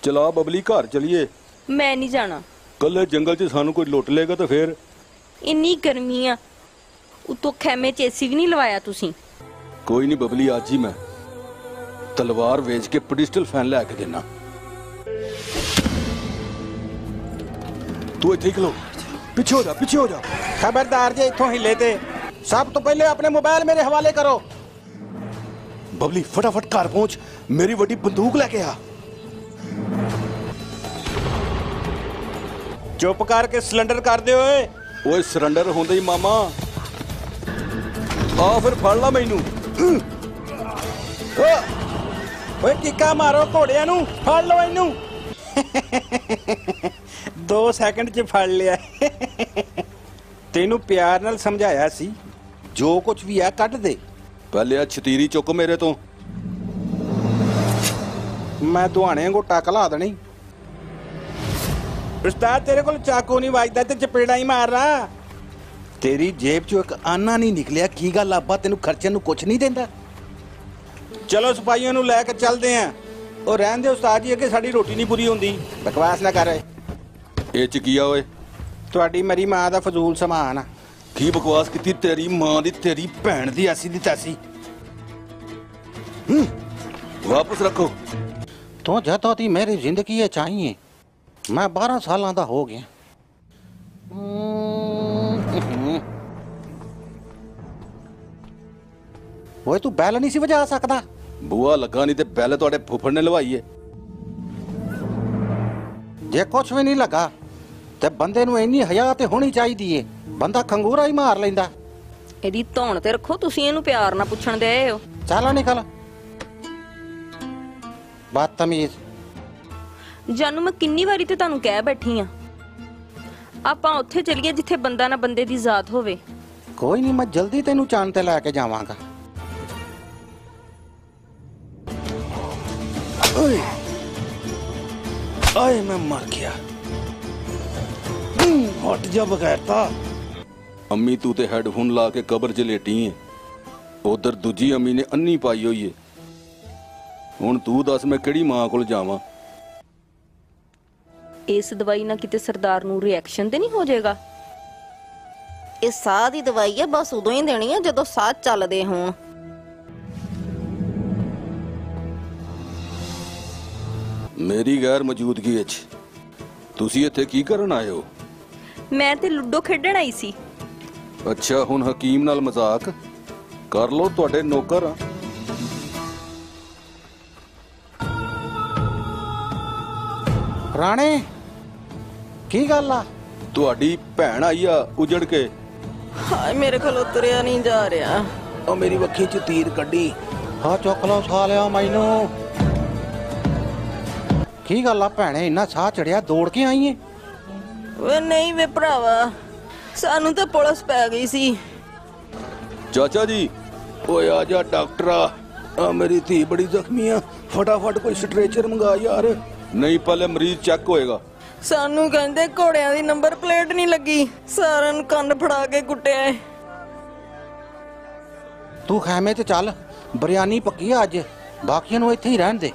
चला बबली घर चलिए। मैं नहीं जाना। कल जंगल च सानू कोई लुट लेगा तो फिर? इन्नी गर्मी आ, उतो खैमे च एसी भी नहीं लवाया तुसी। कोई नहीं बबली, आज ही मैं तलवार वेच के पिस्टल फैन लैके देना। तू इत्थे खलो, पिछे हो जा, पिछे हो जा। खबरदार जे इथों हिले ते सब तो पहले अपने मोबाइल मेरे हवाले करो। बबली फटाफट घर पहुंच, मेरी वड्डी बंदूक लेके आ। चुप करके सिलेंडर कर दे ओए। ओए सरेंडर होंदे ही मामा आ फिर फड़ ला मैनू। ओए किक्का मारो घोड़िया नू, फड़ लो इनू। 2 सेकंड च फड़ लिया। तेनू प्यार नाल समझाया सी, जो कुछ भी है कट दे। पहले आ छतीरी चुक मेरे तो। मैं दुआने को टक ला देनी। उस्ताद तेरे को चाकू नहीं वजदा ते चपेड़ा ही मार रहा। तेरी जेब चो एक आना नहीं निकलिया, की गल आबा तेनू खर्चे नू कुछ नहीं देंदा? चलो सिपाहियों नू लैके चलदे हैं। और रहन दे उस्ताद जी, अगे साडी रोटी नहीं पूरी होंदी। बकवास ना कर। ए च की आ ओए? तुहाडी मरी मां दा फजूल समान आ। की बकवास की तेरी मां दी, तेरी भैन दी ऐसी दी तैसी। वापस रखो। तो जदों दी मेरी जिंदगी चाहिए, मैं 12 साल का हो गया। वो तू बैल नहीं सी वजा सकता? बुआ लगा नहीं ते बैल तुहाडे फुफड़ ने लवाई है। जे कुछ भी नहीं लगा ते बंदे नू इन्नी हया ते होनी चाहिए। बंदा खंगूरा ही मार लेंदा। एदी धौण ते रखो, तुसी इहनू प्यार ना पुछण दे हो। चल निकल बदतमीज। जानू मैं किन्नी वारी ते तुहानू कह बैठी आ, आपां उत्थे चलीए जिथे बंदा ना बंदे दी जात होवे। कोई नहीं, मैं जल्दी तेनू चांद ते लैके जावांगा। ओए आए मैं मर गया। हट जा बगैरता। अम्मी तू ते हेडफोन ला के कबर च लेटी है, उधर दूजी अम्मी ने अन्नी पाई हुई है। हुण तू दस मैं किहड़ी मां कोल जावां? इस दवाई ना किते सरदार नू रिएक्शन ते नहीं हो जाएगा? ਇਹ ਸਾਹ ਦੀ ਦਵਾਈ ਹੈ, ਬਸ ਉਦੋਂ ਹੀ ਦੇਣੀ ਹੈ ਜਦੋਂ ਸਾਹ ਚੱਲਦੇ ਹੋਣ। मेरी गैर मौजूदगी विच तुसी इत्थे की करन आए हो? मैं ते लूडो खेडण आई सी। अच्छा हुण हकीम नाल मजाक कर लो, तुहाडे नौकर आ। राणे की गल आ? तुहाडी भैन आई आ उजड़ के। ਹਾਏ ਮੇਰੇ ਕੋਲ ਉਤਰਿਆ ਨਹੀਂ ਜਾ ਰਿਹਾ। ओ मेरी वक्खी च तीर कड्डी। हाँ चुक लो सालिया मैनू। की गल आ भैणे, इन्ना साह चढ़िया, दौड़ के आई है? ਵੇ ਨਹੀਂ ਵੇ ਭਰਾਵਾ, ਸਾਨੂੰ ਤਾਂ ਪੁਲਿਸ ਪੈ ਗਈ ਸੀ। चाचा जी ओए आजा डॉक्टरा, मेरी धी बड़ी जख्मी है, फटाफट कोई स्ट्रेचर मंगा यार। नहीं पहले मरीज चेक होएगा। ਸਾਨੂੰ ਕਹਿੰਦੇ ਘੋੜਿਆਂ ਦੀ ਨੰਬਰ ਪਲੇਟ ਨਹੀਂ ਲੱਗੀ, ਸਾਰਿਆਂ ਨੂੰ ਕੰਨ ਫੜਾ ਕੇ ਕੁੱਟਿਆ ਏ। तू खैमे च चल, बिरयानी पक्की है अज, बाकियां नू इत्थे ही रहन दे।